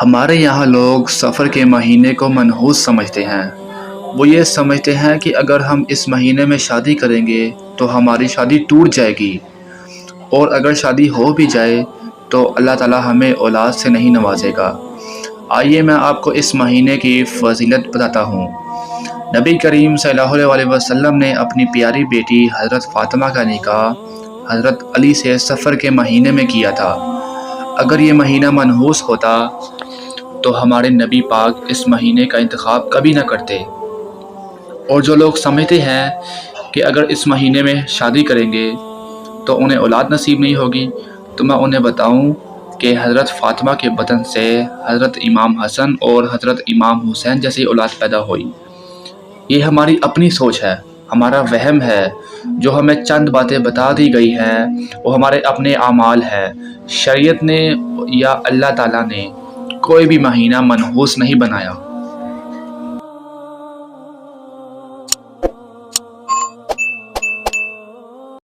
ہمارے یہاں لوگ سفر کے مہینے کو منحوس سمجھتے ہیں۔ وہ یہ سمجھتے ہیں کہ اگر ہم اس مہینے میں شادی کریں گے تو ہماری شادی ٹوٹ جائے گی، اور اگر شادی ہو بھی جائے تو اللہ تعالیٰ ہمیں اولاد سے نہیں نوازے گا۔ آئیے میں آپ کو اس مہینے کی فضیلت بتاتا ہوں۔ نبی کریم صلی اللہ علیہ وسلم نے اپنی پیاری بیٹی حضرت فاطمہ کا نکاح حضرت علی سے سفر کے مہینے میں کیا تھا۔ اگر یہ مہینہ منحوس ہوتا تو ہمارے نبی پاک اس مہینے کا انتخاب کبھی نہ کرتے۔ اور جو لوگ سمجھتے ہیں کہ اگر اس مہینے میں شادی کریں گے تو انہیں اولاد نصیب نہیں ہوگی، تو میں انہیں بتاؤں کہ حضرت فاطمہ کے بدن سے حضرت امام حسن اور حضرت امام حسین جیسی اولاد پیدا ہوئی۔ یہ ہماری اپنی سوچ ہے، ہمارا وہم ہے۔ جو ہمیں چند باتیں بتا دی گئی ہیں وہ ہمارے اپنے اعمال ہیں۔ شریعت نے یا اللہ تعالیٰ نے کوئی بھی مہینہ منحوس نہیں بنایا۔